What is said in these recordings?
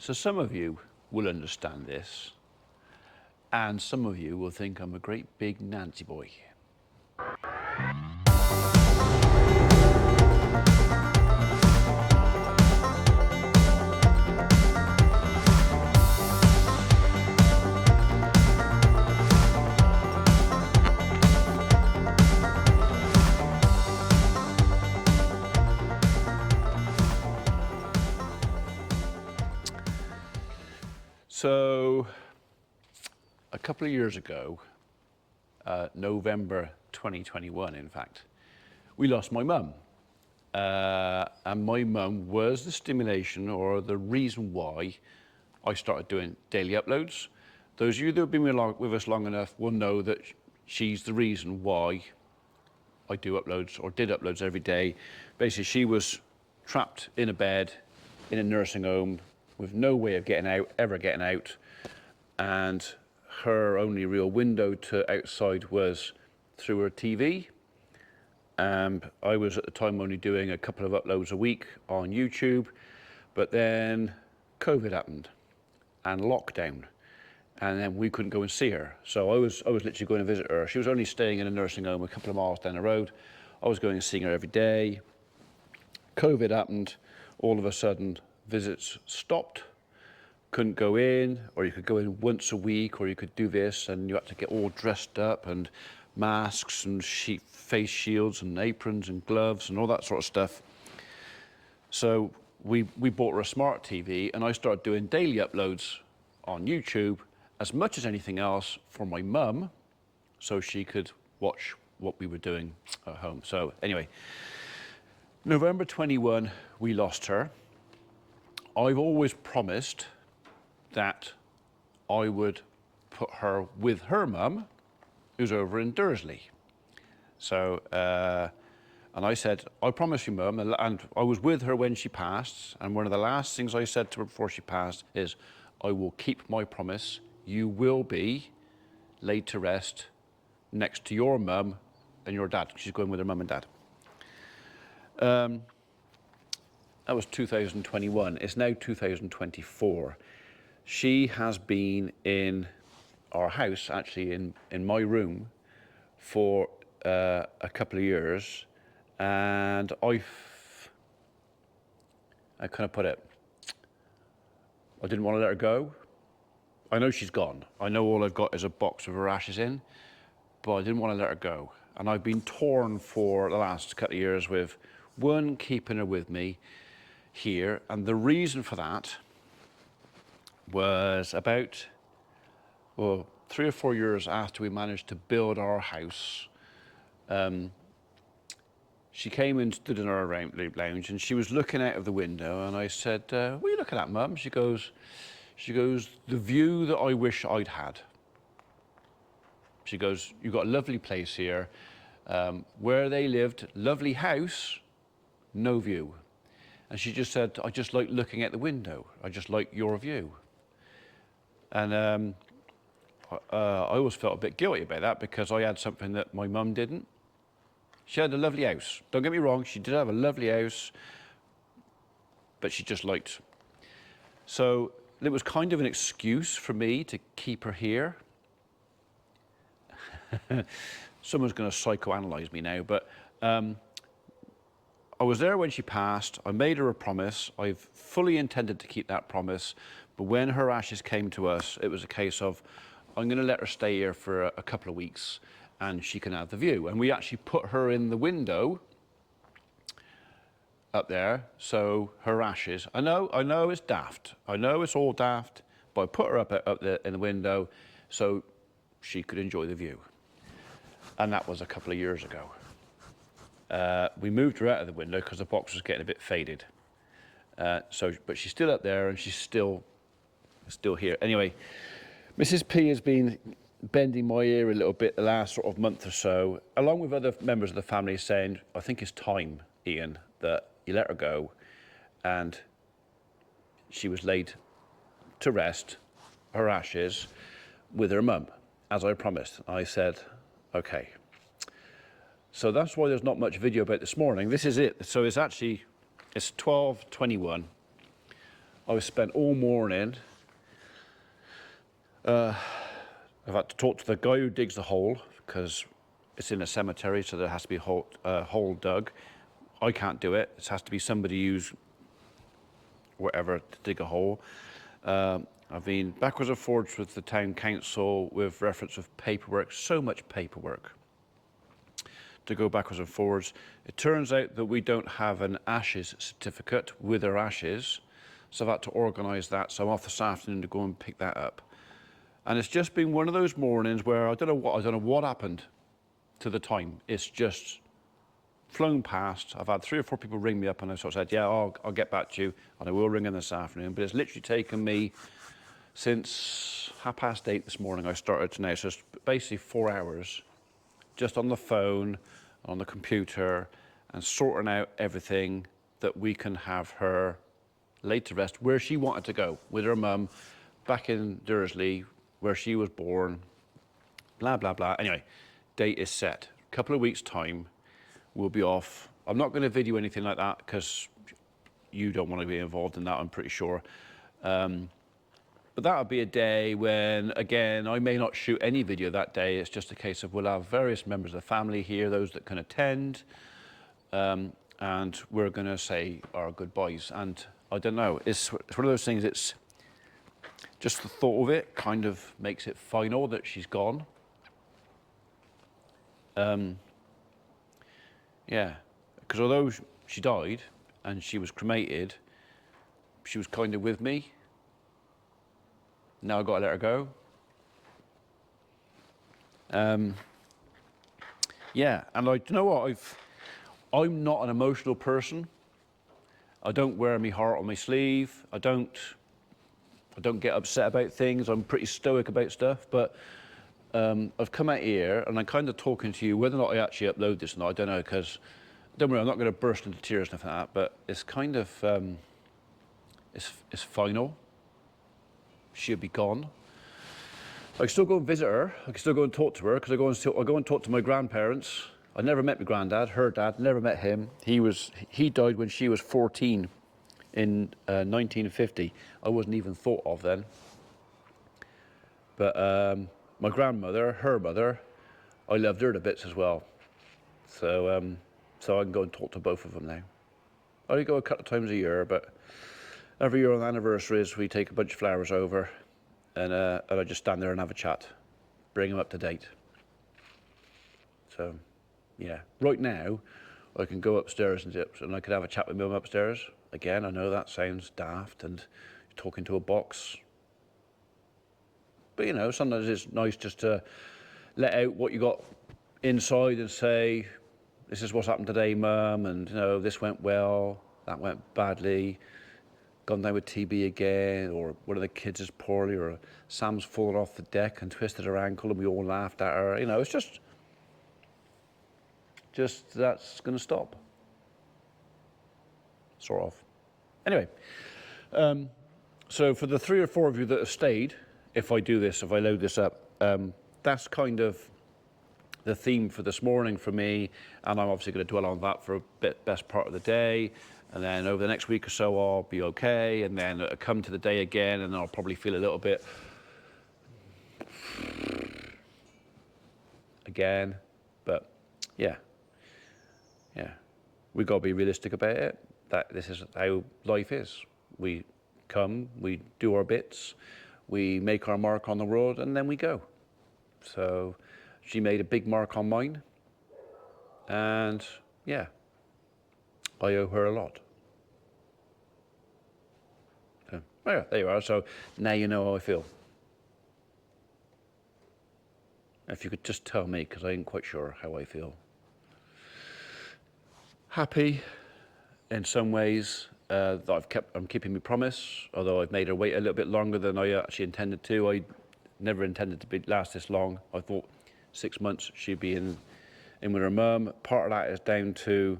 So some of you will understand this, and some of you will think I'm a great big Nancy boy. So a couple of years ago, November 2021, in fact, we lost my mum. And my mum was the stimulation or the reason why I started doing daily uploads. Those of you that have been with us long enough will know that she's the reason why I do uploads or did uploads every day. Basically, she was trapped in a bed in a nursing home with no way of getting out, ever getting out. And her only real window to outside was through her TV. I was at the time only doing a couple of uploads a week on YouTube, but then COVID happened and lockdown, and then we couldn't go and see her. So I was literally going to visit her. She was only staying in a nursing home a couple of miles down the road. I was going and seeing her every day. COVID happened. All of a sudden, visits stopped. Couldn't go in, or you could go in once a week, or you could do this, and you had to get all dressed up and masks and face shields and aprons and gloves and all that sort of stuff. So we bought her a smart TV, and I started doing daily uploads on YouTube as much as anything else for my mum, so she could watch what we were doing at home. So anyway, November 21, we lost her. I've always promised that I would put her with her mum, who's over in Dursley. So, and I said, I promise you, Mum, and I was with her when she passed, and one of the last things I said to her before she passed is, I will keep my promise. You will be laid to rest next to your mum and your dad. She's going with her mum and dad. That was 2021. It's now 2024. She has been in our house, actually in my room, for a couple of years, and how can I put it? I didn't want to let her go. I know she's gone. I know all I've got is a box of her ashes in, but I didn't want to let her go. And I've been torn for the last couple of years with, one, keeping her with me here, and the reason for that was about, well, 3 or 4 years after we managed to build our house. She came and stood in our lounge, and she was looking out of the window, and I said, what are you looking at, Mum? She goes, the view that I wish I'd had. She goes, you've got a lovely place here. Where they lived, lovely house, no view. And she just said, I just like looking at the window. I just like your view. And I always felt a bit guilty about that because I had something that my mum didn't. She had a lovely house. Don't get me wrong, she did have a lovely house, but she just liked. So it was kind of an excuse for me to keep her here. Someone's going to psychoanalyze me now, but I was there when she passed. I made her a promise. I've fully intended to keep that promise. But when her ashes came to us, it was a case of, I'm going to let her stay here for a couple of weeks and she can have the view. And we actually put her in the window up there, so her ashes, I know it's daft. I know it's all daft, but I put her up there in the window so she could enjoy the view. And that was a couple of years ago. We moved her out of the window because the box was getting a bit faded. But she's still up there and she's still here. Anyway, Mrs. P has been bending my ear a little bit the last sort of month or so, along with other members of the family, saying, I think it's time, Ian, that you let her go. And she was laid to rest, her ashes, with her mum, as I promised. I said, okay. So that's why there's not much video about this morning. This is it. So it's 12:21. I've spent all morning, I've had to talk to the guy who digs the hole, because it's in a cemetery, so there has to be a hole dug. I can't do it. It has to be somebody who's whatever to dig a hole. I've been backwards and forwards with the town council with reference of paperwork, so much paperwork to go backwards and forwards. It turns out that we don't have an ashes certificate with our ashes, so I've had to organise that, so I'm off this afternoon to go and pick that up. And it's just been one of those mornings where I don't know what happened to the time. It's just flown past. I've had 3 or 4 people ring me up and I sort of said, yeah, I'll get back to you, and I will ring in this afternoon. But it's literally taken me since 8:30 this morning I started to now, so it's basically 4 hours just on the phone, on the computer, and sorting out everything that we can have her laid to rest where she wanted to go, with her mum, back in Dursley, where she was born, blah, blah, blah. Anyway, date is set. A couple of weeks' time, we'll be off. I'm not going to video anything like that because you don't want to be involved in that, I'm pretty sure. But that'll be a day when, again, I may not shoot any video that day. It's just a case of we'll have various members of the family here, those that can attend, and we're going to say our goodbyes. And I don't know, it's one of those things, it's just the thought of it kind of makes it final that she's gone. Yeah, because although she died and she was cremated, she was kind of with me. Now I've got to let her go. Yeah, and do you know what? I'm not an emotional person. I don't wear my heart on my sleeve. I don't get upset about things. I'm pretty stoic about stuff, but I've come out here and I'm kind of talking to you. Whether or not I actually upload this or not, I don't know, because don't worry, I'm not going to burst into tears or anything like that, but it's kind of, it's final. She'll be gone. I can still go and visit her. I can still go and talk to her, because I go and talk to my grandparents. I never met my granddad, her dad, never met him. He died when she was 14 in 1950. I wasn't even thought of then. But my grandmother, her mother, I loved her to bits as well. So I can go and talk to both of them now. I only go a couple of times a year, but every year on anniversaries, we take a bunch of flowers over, and I just stand there and have a chat, bring them up to date. So, yeah. Right now, I can go upstairs and I could have a chat with mum upstairs. Again, I know that sounds daft and you're talking to a box. But, you know, sometimes it's nice just to let out what you got inside and say, this is what's happened today, mum, and, you know, this went well, that went badly. Gone down with TB again, or one of the kids is poorly, or Sam's fallen off the deck and twisted her ankle and we all laughed at her. You know, it's just that's going to stop. Sort of. Anyway, so for the 3 or 4 of you that have stayed, if I load this up, that's kind of the theme for this morning for me, and I'm obviously going to dwell on that for best part of the day. And then over the next week or so, I'll be okay. And then it'll come to the day again, and I'll probably feel a little bit again. But yeah, we got to be realistic about it. That this is how life is. We come, we do our bits, we make our mark on the world, and then we go. So she made a big mark on mine, and yeah, I owe her a lot. So, yeah, there you are. So now you know how I feel. If you could just tell me, because I ain't quite sure how I feel. Happy in some ways that I'm keeping my promise, although I've made her wait a little bit longer than I actually intended to. I never intended to last this long. I thought 6 months she'd be in with her mum. Part of that is down to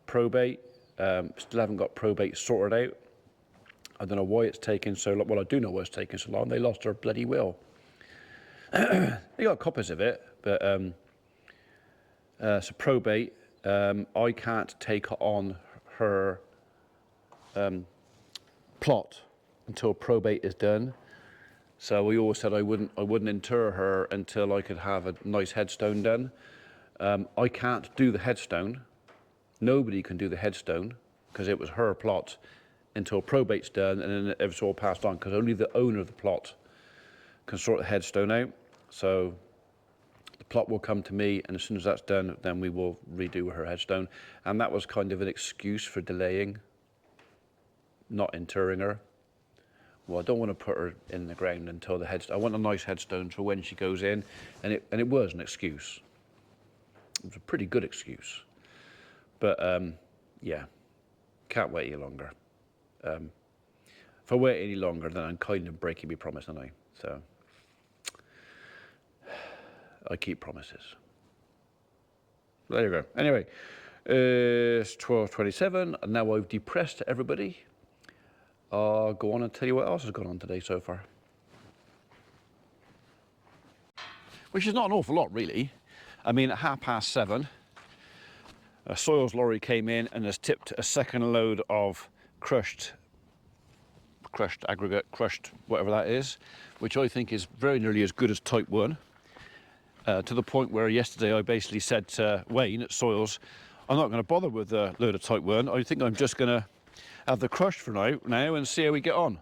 probate. Still haven't got probate sorted out. I don't know why it's taking so long. Well, I do know why it's taking so long. They lost her bloody will. They got copies of it, but so probate, I can't take on her plot until probate is done. So we always said I wouldn't inter her until I could have a nice headstone done. I can't do the headstone. Nobody can do the headstone because it was her plot until probate's done, and then it's all passed on, because only the owner of the plot can sort the headstone out. So the plot will come to me, and as soon as that's done, then we will redo her headstone. And that was kind of an excuse for delaying, not interring her. Well, I don't want to put her in the ground until the headstone. I want a nice headstone for when she goes in, and it was an excuse. It was a pretty good excuse, but yeah, can't wait any longer. If I wait any longer, then I'm kind of breaking my promise, aren't I? So I keep promises. There you go. Anyway, it's 12:27, and now I've depressed everybody. I'll go on and tell you what else has gone on today so far. Which is not an awful lot, really. I mean, at 7:30, a soils lorry came in and has tipped a second load of crushed aggregate, crushed whatever that is, which I think is very nearly as good as Type 1. To the point where yesterday I basically said to Wayne at Soils, I'm not going to bother with a load of Type 1. I think I'm just going to have the crushed for now and see how we get on.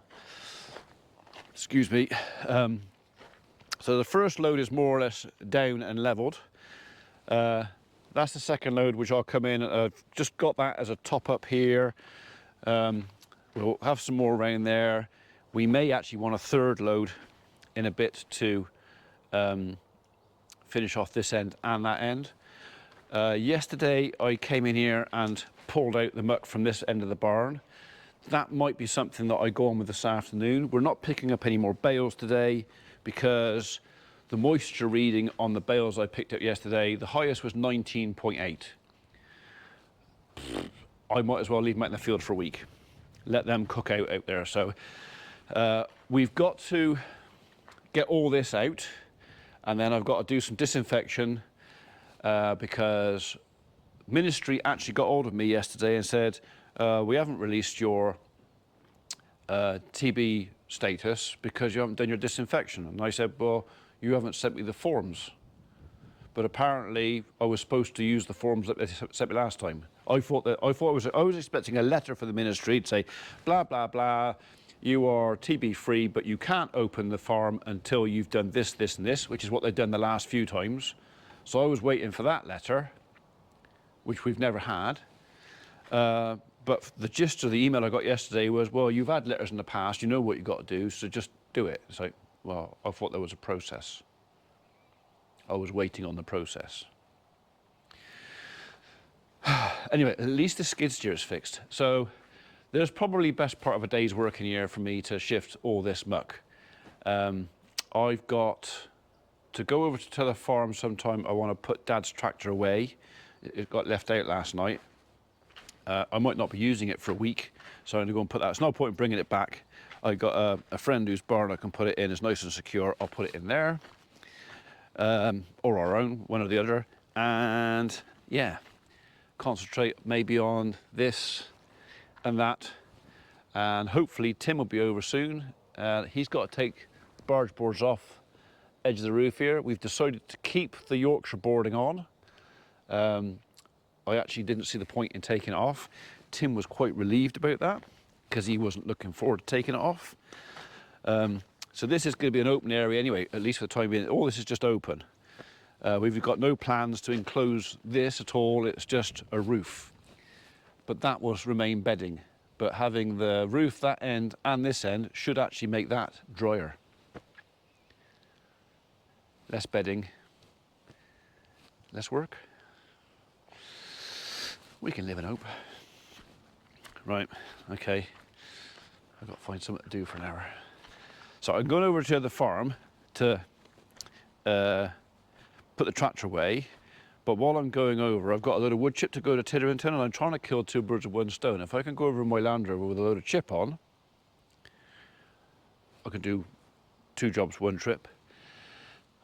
Excuse me. So the first load is more or less down and levelled. That's the second load, which I'll come in. I've just got that as a top up here. We'll have some more around there. We may actually want a third load in a bit to finish off this end and that end. Yesterday I came in here and pulled out the muck from this end of the barn. That might be something that I go on with this afternoon. We're not picking up any more bales today because the moisture reading on the bales I picked up yesterday, the highest was 19.8. I might as well leave them out in the field for a week. Let them cook out there. So we've got to get all this out, and then I've got to do some disinfection because Ministry actually got hold of me yesterday and said, we haven't released your TB status because you haven't done your disinfection. And I said, well, you haven't sent me the forms. But apparently I was supposed to use the forms that they sent me last time. I was expecting a letter from the Ministry to say, blah, blah, blah, you are TB free, but you can't open the farm until you've done this, this, and this, which is what they've done the last few times. So I was waiting for that letter, which we've never had. But the gist of the email I got yesterday was, well, you've had letters in the past, you know what you've got to do, so just do it. It's like, well, I thought there was a process. I was waiting on the process. Anyway, at least the skid steer is fixed. So there's probably best part of a day's work in here for me to shift all this muck. I've got to go over to the farm sometime. I want to put Dad's tractor away. It got left out last night. I might not be using it for a week, so I'm going to go and put that. It's no point in bringing it back. I got a friend whose barn I can put it in. It's nice and secure. I'll put it in there, or our own, one or the other. And yeah, concentrate maybe on this and that. And hopefully Tim will be over soon. He's got to take the barge boards off edge of the roof here. We've decided to keep the Yorkshire boarding on. I actually didn't see the point in taking it off. Tim was quite relieved about that because he wasn't looking forward to taking it off. So this is going to be an open area anyway, at least for the time being. All this is just open. We've got no plans to enclose this at all. It's just a roof. But that will remain bedding. But having the roof, that end and this end, should actually make that drier. Less bedding, less work. We can live in hope. Right, okay. I've got to find something to do for an hour. So I'm going over to the farm to put the tractor away. But while I'm going over, I've got a load of wood chip to go to Tidderington, and I'm trying to kill two birds with one stone. If I can go over in my Land Rover with a load of chip on, I can do 2 jobs, 1 trip.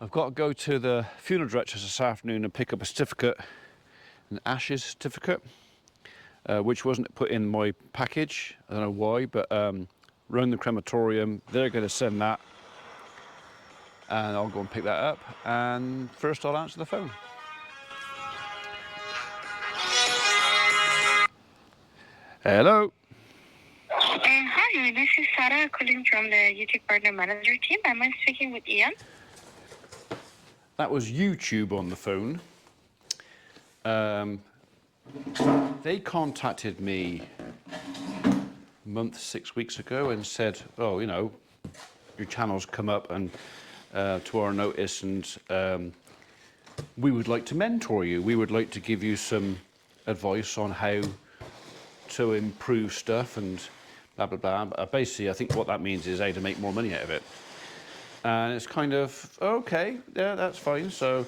I've got to go to the funeral directors this afternoon and pick up a certificate, an ashes certificate, which wasn't put in my package. I don't know why, but run the crematorium. They're going to send that, and I'll go and pick that up. And first, I'll answer the phone. Hello. Hi, this is Sarah calling from the YouTube Partner Manager team. Am I speaking with Ian? That was YouTube on the phone. They contacted me a month, 6 weeks ago and said, oh, you know, your channel's come up and to our notice, and we would like to mentor you. We would like to give you some advice on how to improve stuff and blah, blah, blah. Basically, I think what that means is how to make more money out of it. And it's kind of, okay, yeah, that's fine. So,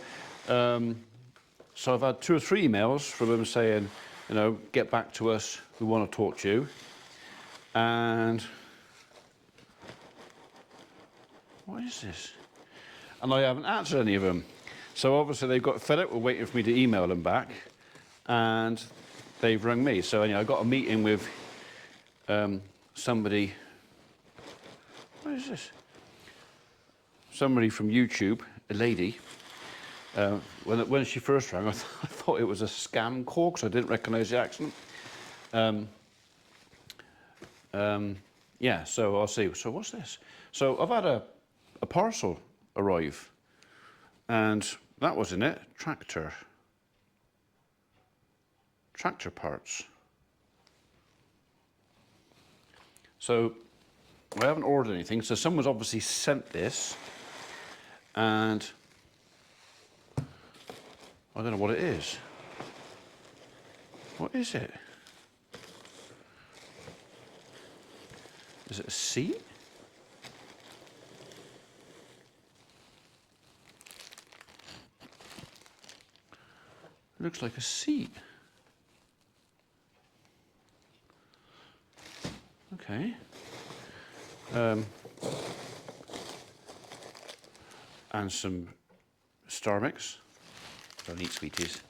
so I've had 2 or 3 emails from them saying, you know, get back to us, we want to talk to you. And what is this? And I haven't answered any of them. So obviously they've got fed up with waiting for me to email them back, and they've rung me. So anyway, I got a meeting with somebody. What is this? Somebody from YouTube, a lady. When she first rang, I thought it was a scam call because I didn't recognise the accent. Yeah, so I'll see. So what's this? So I've had a parcel arrive, and that was in it. Tractor parts. So I haven't ordered anything, so someone's obviously sent this, and I don't know what it is. What is it? Is it a seat? It looks like a seat. Okay. And some Star Mix. I don't eat sweeties,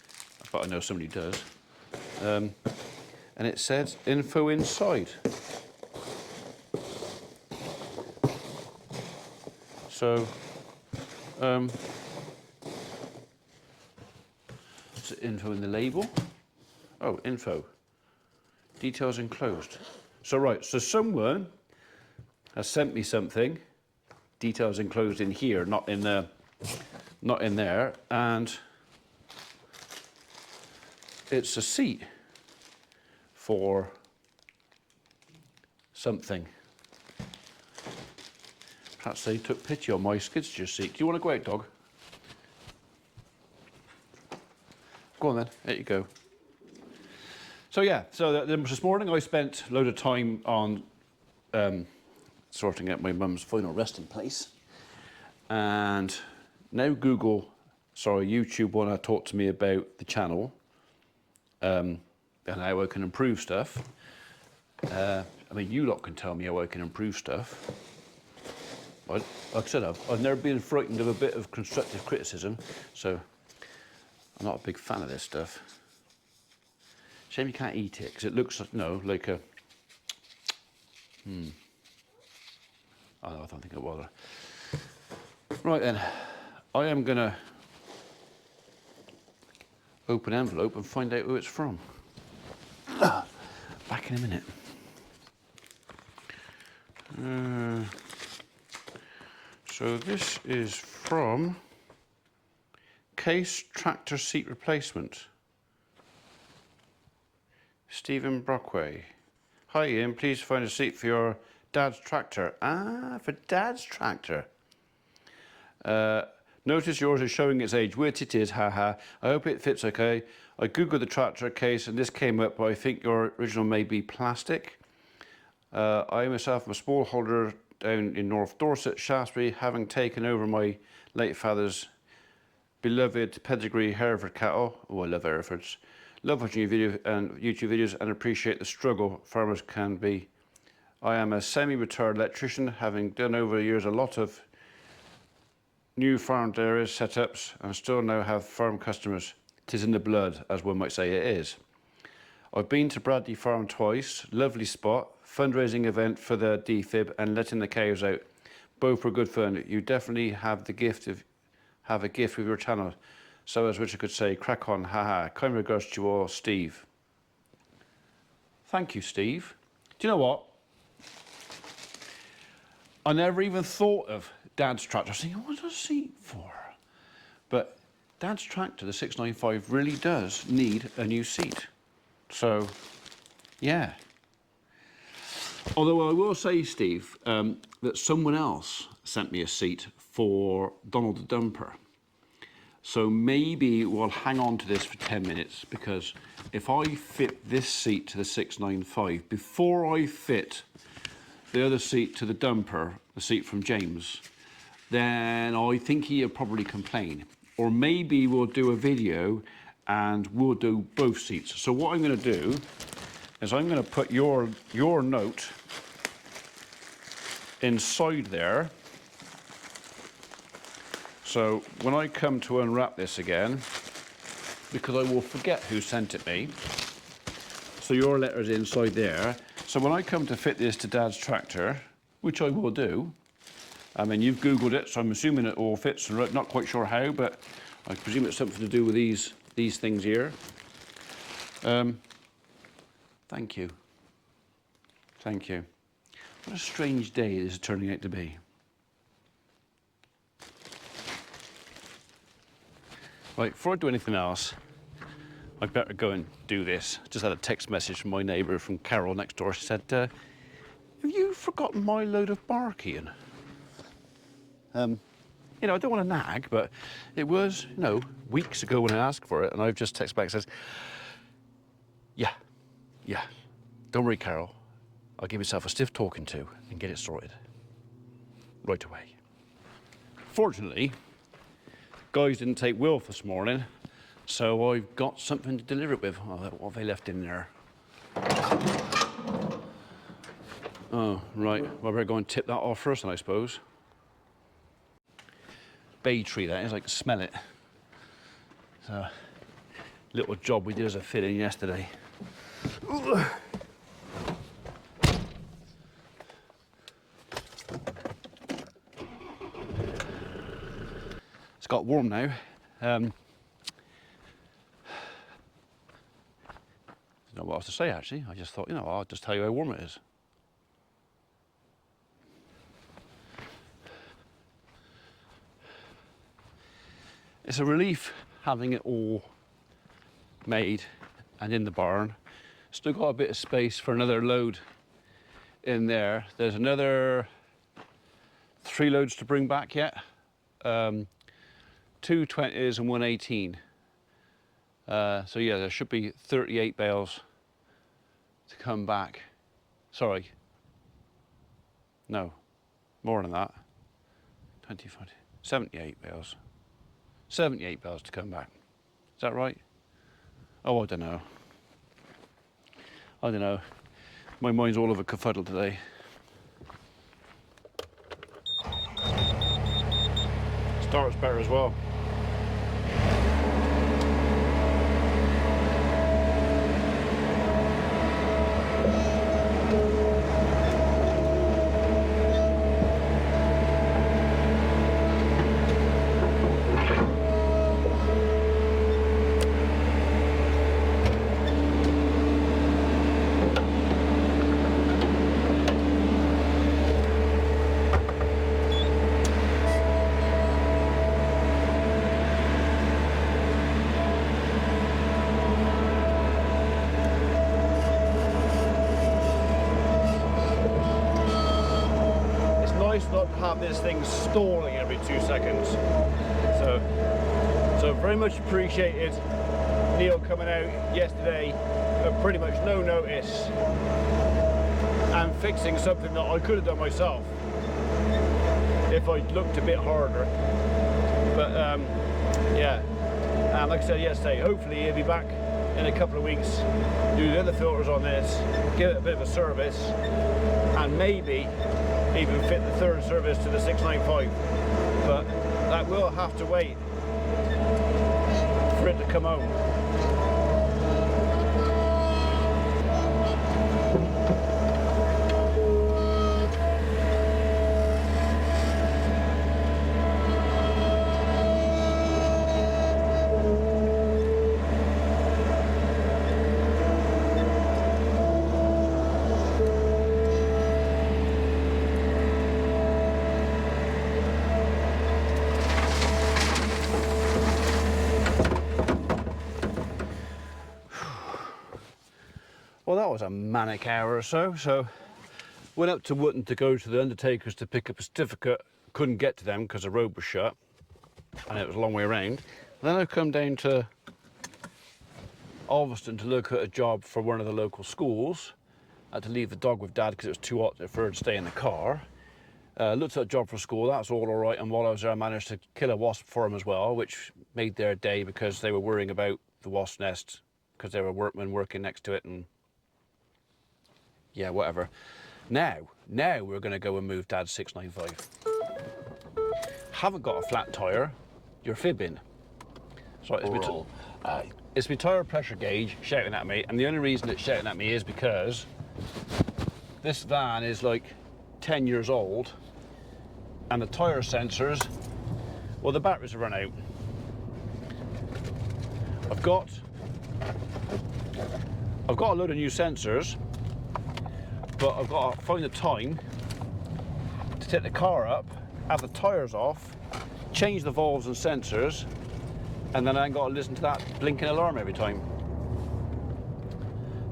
but I know somebody does. And it says info inside. So, it's info in the label. Oh, info. Details enclosed. So right, so someone has sent me something. Details enclosed in here, not in there, and it's a seat for something. Perhaps they took pity on my skid steer seat. Do you want to go out, dog? Go on then, there you go. So yeah, so this morning I spent a load of time on sorting out my mum's final resting place. And now YouTube want to talk to me about the channel and how I can improve stuff. I mean, you lot can tell me how I can improve stuff. But like I said, I've never been frightened of a bit of constructive criticism, so I'm not a big fan of this stuff. Shame you can't eat it, because it looks, like a... Oh, no, I don't think it was. Right then, I am going to open envelope and find out who it's from. Back in a minute. So this is from Case Tractor Seat Replacement. Stephen Brockway. Hi Ian, please find a seat for your dad's tractor. Ah, for dad's tractor. Notice yours is showing its age. Which it is, haha. I hope it fits okay. I googled the tractor case and this came up, but I think your original may be plastic. I myself am a smallholder down in North Dorset, Shaftesbury, having taken over my late father's beloved pedigree Hereford cattle. Oh, I love Herefords. Love watching your video and YouTube videos and appreciate the struggle farmers can be. I am a semi-retired electrician, having done over the years a lot of new farmed areas, setups, and still now have farm customers. 'Tis in the blood, as one might say it is. I've been to Bradley Farm twice, lovely spot, fundraising event for the defib and letting the cows out. Both were good fun. You definitely have a gift with your channel. So as Richard could say, crack on, haha. Kind regards to you all, Steve. Thank you, Steve. Do you know what? I never even thought of Dad's tractor. I was thinking, what's a seat for? But Dad's tractor, the 695, really does need a new seat. So, yeah. Although I will say, Steve, that someone else sent me a seat for Donald the Dumper. So maybe we'll hang on to this for 10 minutes, because if I fit this seat to the 695, before I fit the other seat to the dumper, the seat from James, then I think he'll probably complain. Or maybe we'll do a video and we'll do both seats. So what I'm going to do is I'm going to put your note inside there. So when I come to unwrap this again, because I will forget who sent it me, so your letter's inside there. So when I come to fit this to Dad's tractor, which I will do, I mean, you've Googled it, so I'm assuming it all fits, and not quite sure how, but I presume it's something to do with these things here. Thank you. Thank you. What a strange day this is turning out to be. Right, before I do anything else, I'd better go and do this. Just had a text message from my neighbour, from Carol next door. She said, have you forgotten my load of bark, Ian? You know, I don't want to nag, but it was, you know, weeks ago when I asked for it, and I've just texted back and says, yeah, don't worry, Carol. I'll give myself a stiff talking to and get it sorted right away. Fortunately, guys didn't take Wilf this morning, so I've got something to deliver it with. Oh, what have they left in there? Oh, right. Well, I better go and tip that off first, then, I suppose. Bay tree, that is. I can smell it. It's a little job we did as a fit-in yesterday. Ugh. It's got warm now. I don't know what else to say, actually. I just thought, you know, I'll just tell you how warm it is. It's a relief having it all made and in the barn. Still got a bit of space for another load in there. There's another 3 loads to bring back yet. 2 20s and 1 18. So yeah, there should be 38 bales to come back. Sorry. No, more than that. 20, 40, 78 bales. 78 bales to come back. Is that right? Oh, I don't know. I don't know. My mind's all over kerfuddle today. Starts better as well. Not to have this thing stalling every 2 seconds. So very much appreciated Neil coming out yesterday at pretty much no notice and fixing something that I could have done myself if I'd looked a bit harder. But yeah, and like I said yesterday, hopefully he'll be back in a couple of weeks, do the other filters on this, give it a bit of a service, and maybe even fit the 3rd service to the 695, but that will have to wait for it to come home. was a manic hour or so. So went up to Wotton to go to the undertakers to pick up a certificate. Couldn't get to them because the road was shut and it was a long way around. Then I come down to Ulverston to look at a job for one of the local schools. I had to leave the dog with Dad because it was too hot for her to stay in the car. Looked at a job for school, that's all right, and while I was there I managed to kill a wasp for them as well, which made their day because they were worrying about the wasp nest because there were workmen working next to it and yeah, whatever. Now we're going to go and move Dad's 695. Haven't got a flat tyre, you're fibbing. So it's my tyre pressure gauge shouting at me, and the only reason it's shouting at me is because this van is like 10 years old and the tyre sensors, well, the batteries have run out. I've got a load of new sensors, but I've got to find the time to take the car up, have the tyres off, change the valves and sensors, and then I ain't got to listen to that blinking alarm every time.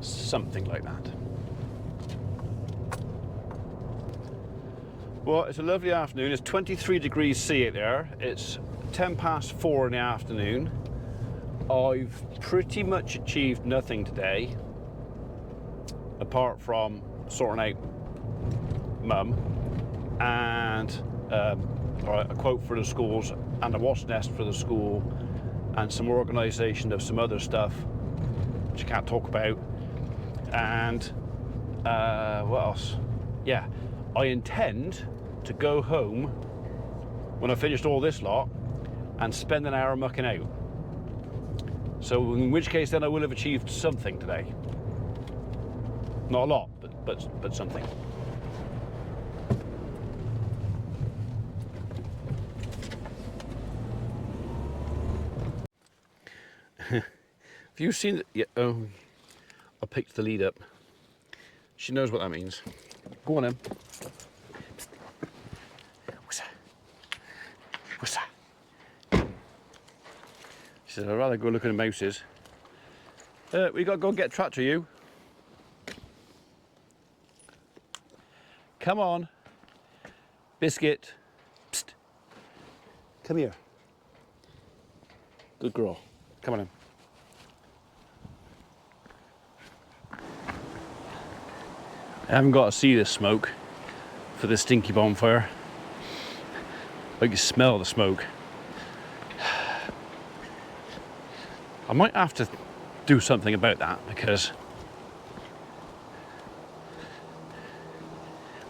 Something like that. Well, it's a lovely afternoon. It's 23 degrees C out there. It's 10 past 4 in the afternoon. I've pretty much achieved nothing today, apart from sorting out Mum and a quote for the schools and a wasp nest for the school and some organisation of some other stuff which I can't talk about. And what else? Yeah, I intend to go home when I finished all this lot and spend an hour mucking out. So in which case then I will have achieved something today. Not a lot, but something. Have you seen it? Yeah, oh, I picked the lead up. She knows what that means. Go on then. What's that? What's that? She said, I'd rather go looking at mouses. We got to go and get a tractor, you. Come on. Biscuit. Psst. Come here. Good girl. Come on in. I haven't got to see this smoke for this stinky bonfire. I can smell the smoke. I might have to do something about that because,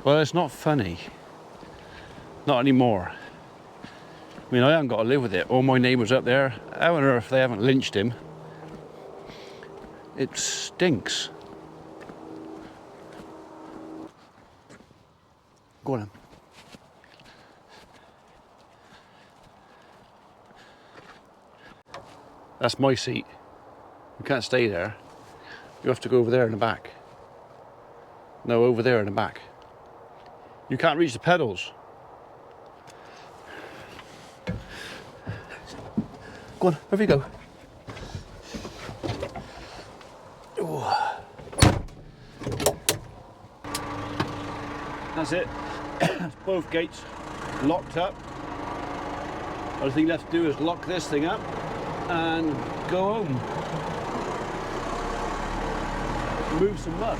well, it's not funny. Not anymore. I mean, I haven't got to live with it. All my neighbours up there, how on earth they haven't lynched him? It stinks. Go on then. That's my seat. You can't stay there. You have to go over there in the back. No, over there in the back. You can't reach the pedals. Go on, over you go. Ooh. That's it. Both gates locked up. Only thing left to do is lock this thing up and go home. Move some muck.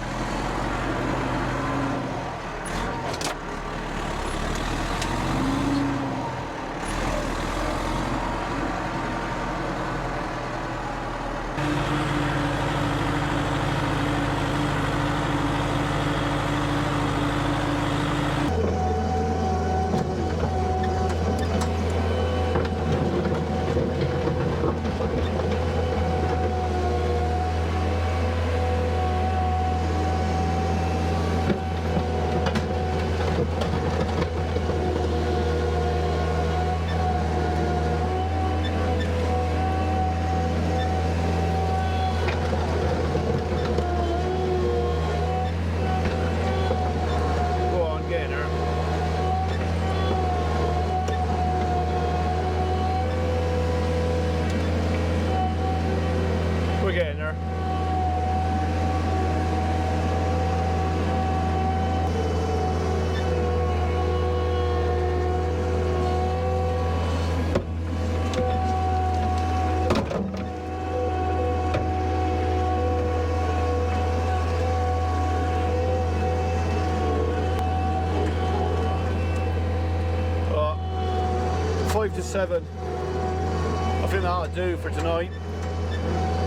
5 to 7. I think that'll do for tonight.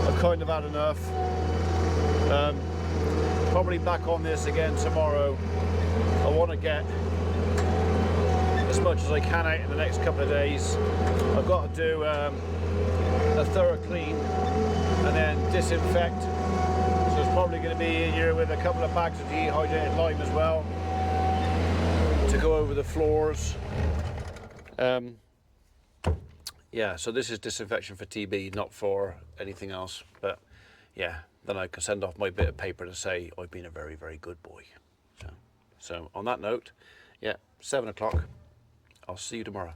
I've kind of had enough. Probably back on this again tomorrow. I want to get as much as I can out in the next couple of days. I've got to do a thorough clean and then disinfect. So it's probably going to be in here with a couple of bags of dehydrated lime as well to go over the floors. Yeah, so this is disinfection for TB, not for anything else. But yeah, then I can send off my bit of paper to say I've been a very, very good boy. So on that note, yeah, 7 o'clock. I'll see you tomorrow.